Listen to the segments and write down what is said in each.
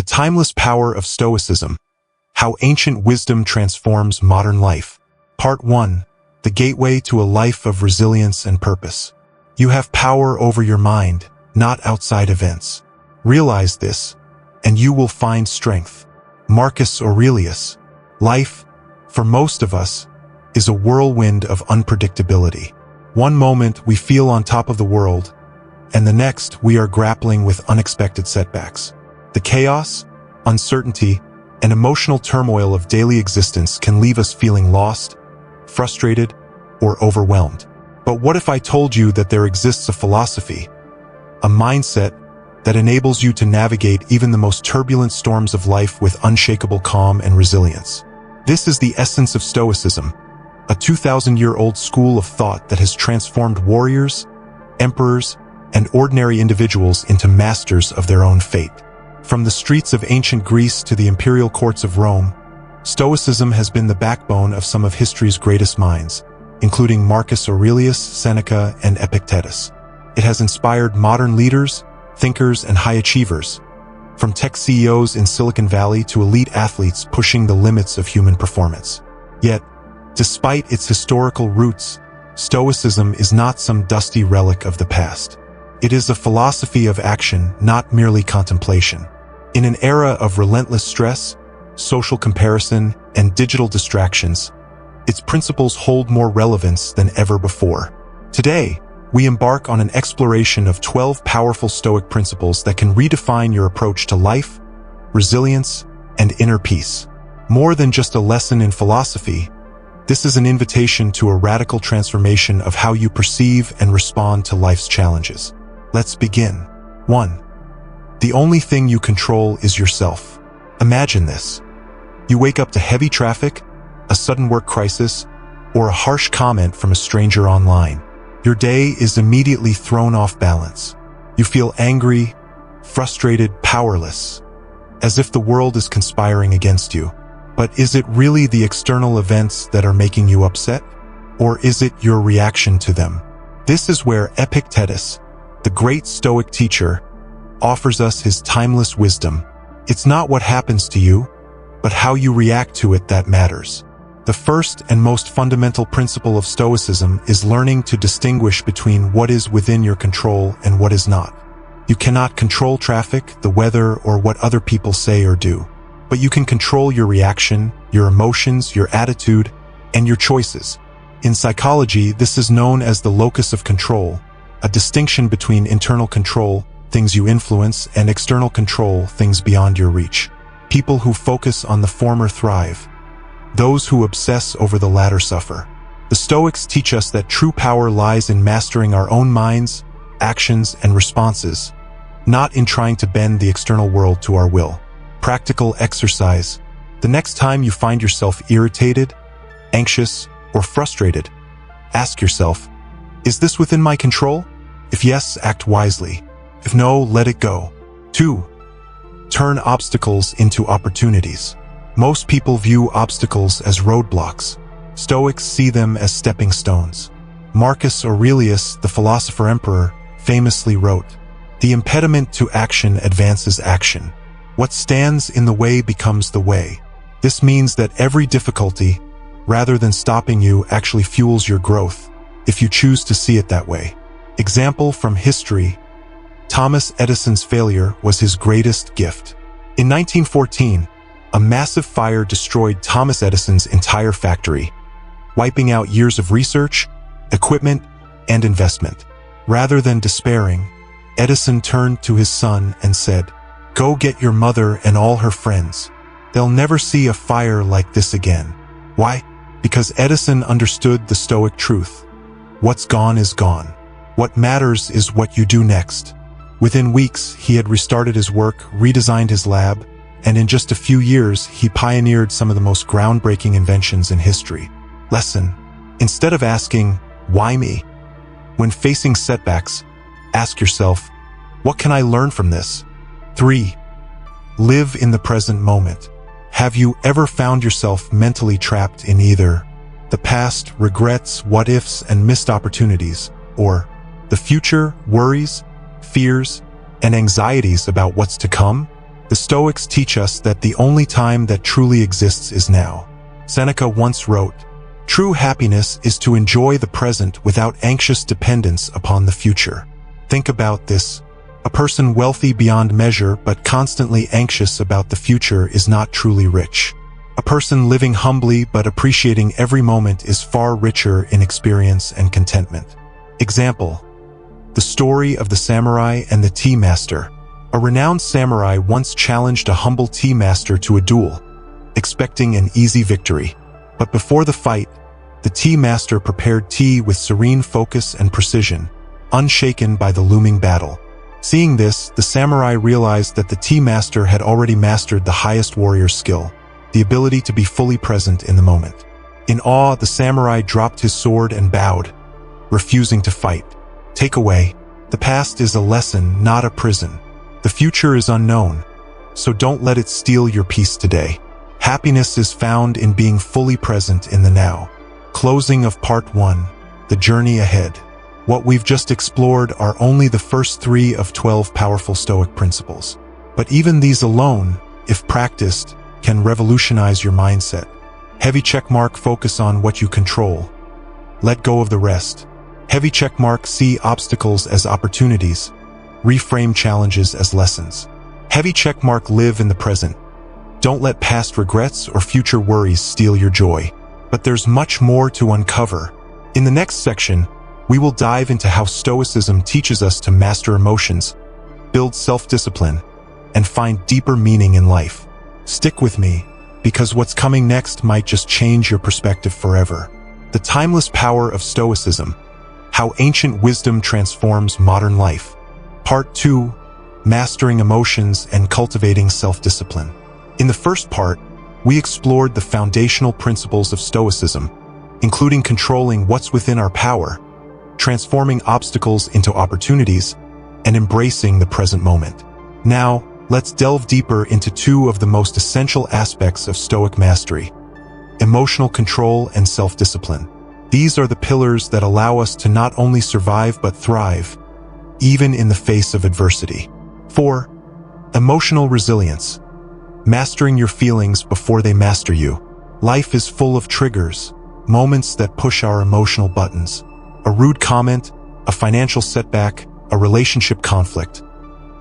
The timeless power of Stoicism. How ancient wisdom transforms modern life. Part 1. The gateway to a life of resilience and purpose. You have power over your mind, not outside events. Realize this, and you will find strength. Marcus Aurelius. Life, for most of us, is a whirlwind of unpredictability. One moment we feel on top of the world, and the next we are grappling with unexpected setbacks. The chaos, uncertainty, and emotional turmoil of daily existence can leave us feeling lost, frustrated, or overwhelmed. But what if I told you that there exists a philosophy, a mindset that enables you to navigate even the most turbulent storms of life with unshakable calm and resilience? This is the essence of Stoicism, a 2,000-year-old school of thought that has transformed warriors, emperors, and ordinary individuals into masters of their own fate. From the streets of ancient Greece to the imperial courts of Rome, Stoicism has been the backbone of some of history's greatest minds, including Marcus Aurelius, Seneca, and Epictetus. It has inspired modern leaders, thinkers, and high achievers, from tech CEOs in Silicon Valley to elite athletes pushing the limits of human performance. Yet, despite its historical roots, Stoicism is not some dusty relic of the past. It is a philosophy of action, not merely contemplation. In an era of relentless stress, social comparison, and digital distractions, its principles hold more relevance than ever before. Today, we embark on an exploration of 12 powerful Stoic principles that can redefine your approach to life, resilience, and inner peace. More than just a lesson in philosophy, this is an invitation to a radical transformation of how you perceive and respond to life's challenges. Let's begin. 1. The only thing you control is yourself. Imagine this. You wake up to heavy traffic, a sudden work crisis, or a harsh comment from a stranger online. Your day is immediately thrown off balance. You feel angry, frustrated, powerless, as if the world is conspiring against you. But is it really the external events that are making you upset? Or is it your reaction to them? This is where Epictetus, the great Stoic teacher, offers us his timeless wisdom. It's not what happens to you, but how you react to it that matters. The first and most fundamental principle of Stoicism is learning to distinguish between what is within your control and what is not. You cannot control traffic, the weather, or what other people say or do. But you can control your reaction, your emotions, your attitude, and your choices. In psychology, this is known as the locus of control, a distinction between internal control, things you influence, and external control, things beyond your reach. People who focus on the former thrive. Those who obsess over the latter suffer. The Stoics teach us that true power lies in mastering our own minds, actions, and responses, not in trying to bend the external world to our will. Practical exercise. The next time you find yourself irritated, anxious, or frustrated, ask yourself, is this within my control? If yes, act wisely. If no, let it go. 2. Turn obstacles into opportunities. Most people view obstacles as roadblocks. Stoics see them as stepping stones. Marcus Aurelius, the philosopher-emperor, famously wrote, "The impediment to action advances action. What stands in the way becomes the way." This means that every difficulty, rather than stopping you, actually fuels your growth, if you choose to see it that way. Example from history: Thomas Edison's failure was his greatest gift. In 1914, a massive fire destroyed Thomas Edison's entire factory, wiping out years of research, equipment, and investment. Rather than despairing, Edison turned to his son and said, "Go get your mother and all her friends. They'll never see a fire like this again." Why? Because Edison understood the Stoic truth. What's gone is gone. What matters is what you do next. Within weeks, he had restarted his work, redesigned his lab, and in just a few years, he pioneered some of the most groundbreaking inventions in history. Lesson: instead of asking, "Why me?" when facing setbacks, ask yourself, "What can I learn from this?" 3. Live in the present moment. Have you ever found yourself mentally trapped in either the past, regrets, what-ifs, and missed opportunities, or the future, worries, fears, and anxieties about what's to come? The Stoics teach us that the only time that truly exists is now. Seneca once wrote, "True happiness is to enjoy the present without anxious dependence upon the future." Think about this. A person wealthy beyond measure but constantly anxious about the future is not truly rich. A person living humbly but appreciating every moment is far richer in experience and contentment. Example: the story of the samurai and the tea master. A renowned samurai once challenged a humble tea master to a duel, expecting an easy victory. But before the fight, the tea master prepared tea with serene focus and precision, unshaken by the looming battle. Seeing this, the samurai realized that the tea master had already mastered the highest warrior's skill, the ability to be fully present in the moment. In awe, the samurai dropped his sword and bowed, refusing to fight. Takeaway: the past is a lesson, not a prison. The future is unknown, so don't let it steal your peace today. Happiness is found in being fully present in the now. Closing of Part 1, The Journey Ahead. What we've just explored are only the first 3 of 12 powerful Stoic principles. But even these alone, if practiced, can revolutionize your mindset. Heavy checkmark: focus on what you control. Let go of the rest. Heavy checkmark: see obstacles as opportunities. Reframe challenges as lessons. Heavy checkmark: live in the present. Don't let past regrets or future worries steal your joy. But there's much more to uncover. In the next section, we will dive into how Stoicism teaches us to master emotions, build self-discipline, and find deeper meaning in life. Stick with me, because what's coming next might just change your perspective forever. The timeless power of Stoicism: how ancient wisdom transforms modern life. Part 2, Mastering Emotions and Cultivating Self-Discipline. In the first part, we explored the foundational principles of Stoicism, including controlling what's within our power, transforming obstacles into opportunities, and embracing the present moment. Now, let's delve deeper into 2 of the most essential aspects of Stoic mastery: emotional control and self-discipline. These are the pillars that allow us to not only survive but thrive, even in the face of adversity. 4. Emotional resilience. Mastering your feelings before they master you. Life is full of triggers, moments that push our emotional buttons. A rude comment, a financial setback, a relationship conflict.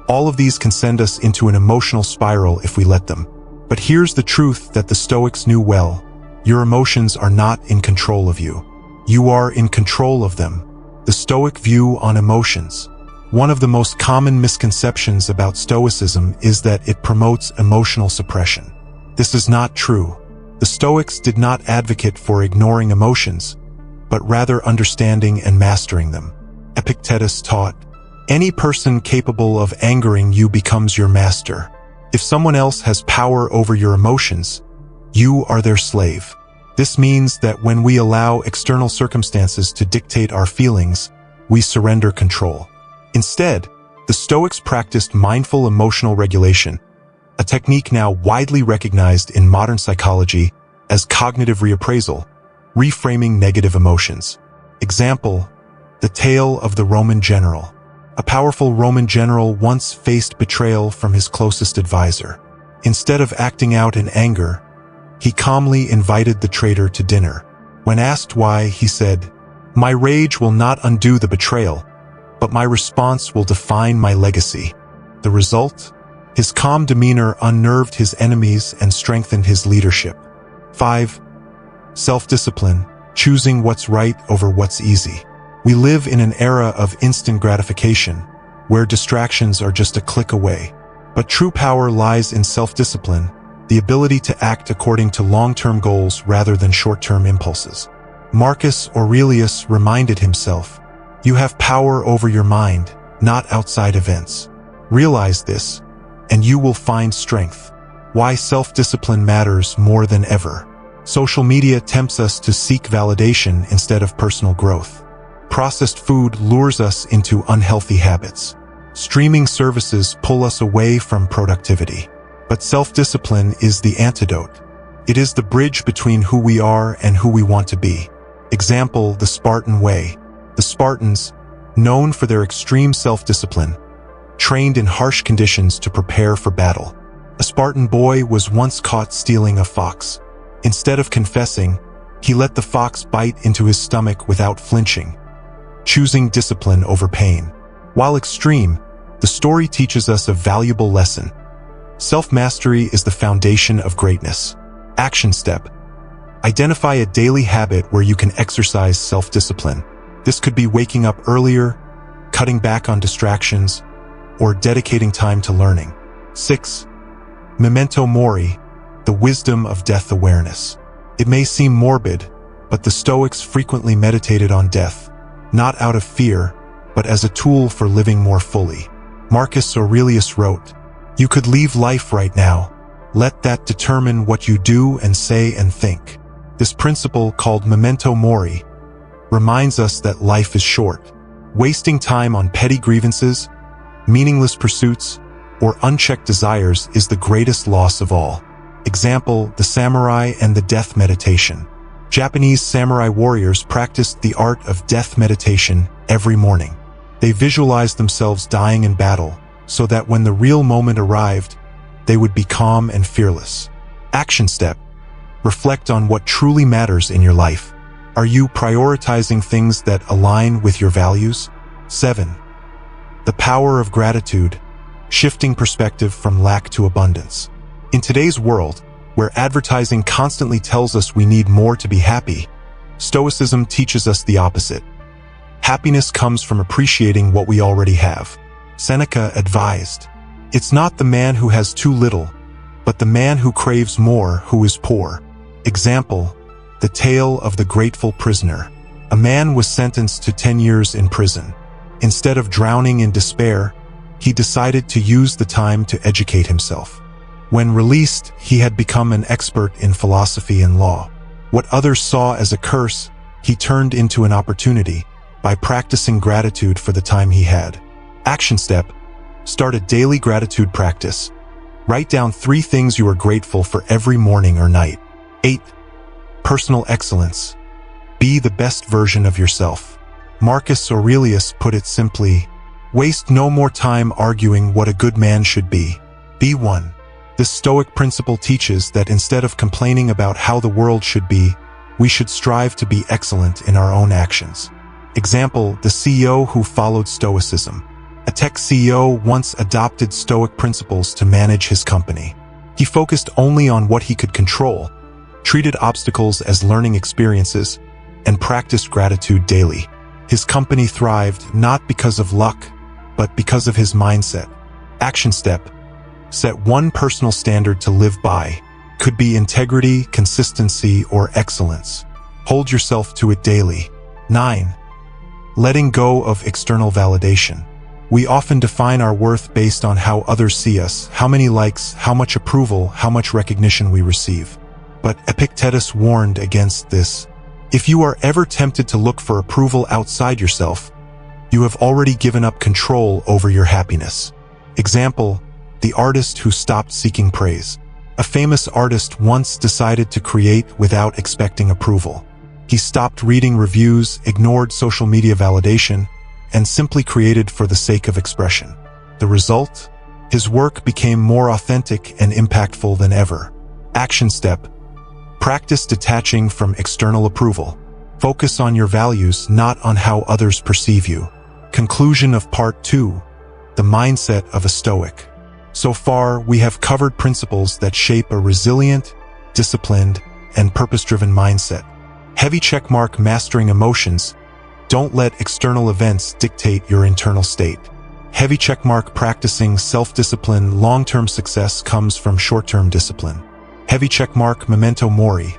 All of these can send us into an emotional spiral if we let them. But here's the truth that the Stoics knew well: your emotions are not in control of you. You are in control of them. The Stoic view on emotions. One of the most common misconceptions about Stoicism is that it promotes emotional suppression. This is not true. The Stoics did not advocate for ignoring emotions, but rather understanding and mastering them. Epictetus taught, "Any person capable of angering you becomes your master." If someone else has power over your emotions, you are their slave. This means that when we allow external circumstances to dictate our feelings, we surrender control. Instead, the Stoics practiced mindful emotional regulation, a technique now widely recognized in modern psychology as cognitive reappraisal, reframing negative emotions. Example: the tale of the Roman general. A powerful Roman general once faced betrayal from his closest advisor. Instead of acting out in anger, he calmly invited the traitor to dinner. When asked why, he said, "My rage will not undo the betrayal, but my response will define my legacy." The result? His calm demeanor unnerved his enemies and strengthened his leadership. 5. Self-discipline, choosing what's right over what's easy. We live in an era of instant gratification, where distractions are just a click away. But true power lies in self-discipline, the ability to act according to long-term goals rather than short-term impulses. Marcus Aurelius reminded himself, "You have power over your mind, not outside events. Realize this, and you will find strength." Why self-discipline matters more than ever. Social media tempts us to seek validation instead of personal growth. Processed food lures us into unhealthy habits. Streaming services pull us away from productivity. But self-discipline is the antidote. It is the bridge between who we are and who we want to be. Example: the Spartan way. The Spartans, known for their extreme self-discipline, trained in harsh conditions to prepare for battle. A Spartan boy was once caught stealing a fox. Instead of confessing, he let the fox bite into his stomach without flinching, choosing discipline over pain. While extreme, the story teaches us a valuable lesson. Self-mastery is the foundation of greatness. Action step. Identify a daily habit where you can exercise self-discipline. This could be waking up earlier, cutting back on distractions, or dedicating time to learning. 6. Memento Mori, the wisdom of death awareness. It may seem morbid, but the Stoics frequently meditated on death, not out of fear, but as a tool for living more fully. Marcus Aurelius wrote, "You could leave life right now. Let that determine what you do and say and think." This principle, called Memento Mori, reminds us that life is short. Wasting time on petty grievances, meaningless pursuits, or unchecked desires is the greatest loss of all. Example, the samurai and the death meditation. Japanese samurai warriors practiced the art of death meditation every morning. They visualized themselves dying in battle so that when the real moment arrived, they would be calm and fearless. Action step. Reflect on what truly matters in your life. Are you prioritizing things that align with your values? 7. The power of gratitude, shifting perspective from lack to abundance. In today's world, where advertising constantly tells us we need more to be happy, Stoicism teaches us the opposite. Happiness comes from appreciating what we already have. Seneca advised, "It's not the man who has too little, but the man who craves more who is poor." Example, the tale of the grateful prisoner. A man was sentenced to 10 years in prison. Instead of drowning in despair, he decided to use the time to educate himself. When released, he had become an expert in philosophy and law. What others saw as a curse, he turned into an opportunity by practicing gratitude for the time he had. Action step. Start a daily gratitude practice. Write down 3 things you are grateful for every morning or night. 8. Personal excellence. Be the best version of yourself. Marcus Aurelius put it simply, "Waste no more time arguing what a good man should be. Be one." This Stoic principle teaches that instead of complaining about how the world should be, we should strive to be excellent in our own actions. Example, the CEO who followed Stoicism. A tech CEO once adopted Stoic principles to manage his company. He focused only on what he could control, treated obstacles as learning experiences, and practiced gratitude daily. His company thrived not because of luck, but because of his mindset. Action step. Set one personal standard to live by. Could be integrity, consistency, or excellence. Hold yourself to it daily. 9. Letting go of external validation. We often define our worth based on how others see us, how many likes, how much approval, how much recognition we receive. But Epictetus warned against this. If you are ever tempted to look for approval outside yourself, you have already given up control over your happiness. Example, the artist who stopped seeking praise. A famous artist once decided to create without expecting approval. He stopped reading reviews, ignored social media validation, and simply created for the sake of expression. The result? His work became more authentic and impactful than ever. Action step. Practice detaching from external approval. Focus on your values, not on how others perceive you. Conclusion of Part 2. The mindset of a Stoic. So far, we have covered principles that shape a resilient, disciplined, and purpose-driven mindset. Heavy checkmark mastering emotions. Don't let external events dictate your internal state. Heavy checkmark practicing self-discipline. Long-term success comes from short-term discipline. Heavy checkmark Memento Mori.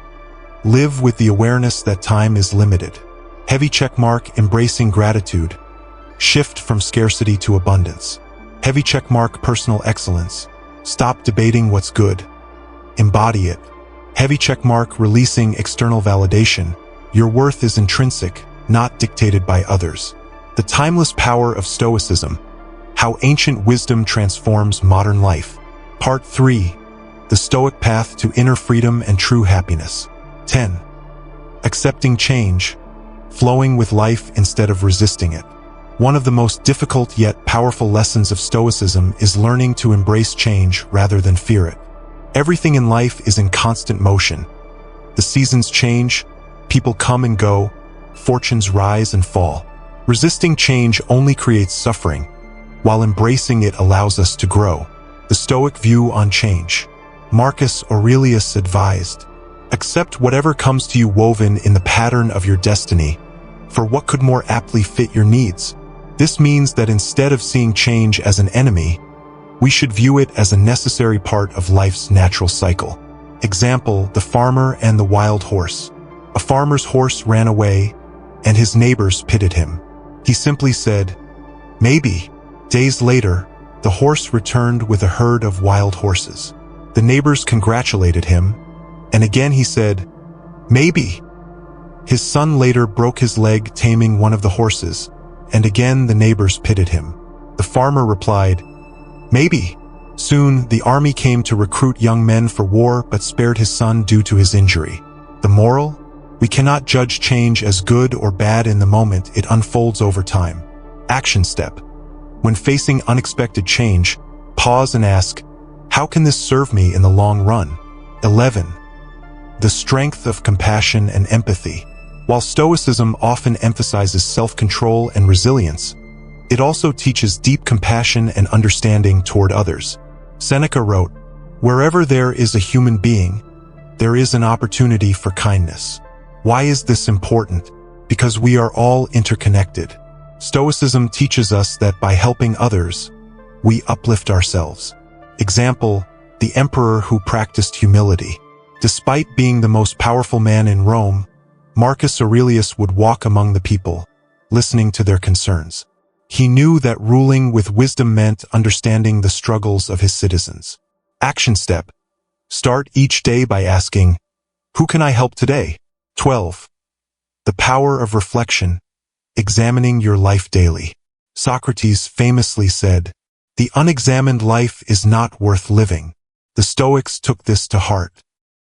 Live with the awareness that time is limited. Heavy checkmark embracing gratitude. Shift from scarcity to abundance. Heavy checkmark personal excellence. Stop debating what's good. Embody it. Heavy checkmark releasing external validation. Your worth is intrinsic, not dictated by others. The timeless power of Stoicism. How ancient wisdom transforms modern life. Part 3. The Stoic path to inner freedom and true happiness. 10. Accepting change. Flowing with life instead of resisting it. One of the most difficult yet powerful lessons of Stoicism is learning to embrace change rather than fear it. Everything in life is in constant motion. The seasons change, people come and go, fortunes rise and fall. Resisting change only creates suffering, while embracing it allows us to grow. The Stoic view on change. Marcus Aurelius advised, "Accept whatever comes to you woven in the pattern of your destiny, for what could more aptly fit your needs?" This means that instead of seeing change as an enemy, we should view it as a necessary part of life's natural cycle. Example, the farmer and the wild horse. A farmer's horse ran away, and his neighbors pitied him. He simply said, "Maybe." Days later, the horse returned with a herd of wild horses. The neighbors congratulated him, and again he said, "Maybe." His son later broke his leg taming one of the horses, and again the neighbors pitied him. The farmer replied, "Maybe." Soon, the army came to recruit young men for war but spared his son due to his injury. The moral? We cannot judge change as good or bad in the moment, it unfolds over time. Action step. When facing unexpected change, pause and ask, how can this serve me in the long run? 11. The strength of compassion and empathy. While Stoicism often emphasizes self-control and resilience, it also teaches deep compassion and understanding toward others. Seneca wrote, "Wherever there is a human being, there is an opportunity for kindness." Why is this important? Because we are all interconnected. Stoicism teaches us that by helping others, we uplift ourselves. Example, the emperor who practiced humility. Despite being the most powerful man in Rome, Marcus Aurelius would walk among the people, listening to their concerns. He knew that ruling with wisdom meant understanding the struggles of his citizens. Action step. Start each day by asking, who can I help today? 12. The power of reflection. Examining your life daily. Socrates famously said, "The unexamined life is not worth living." The Stoics took this to heart.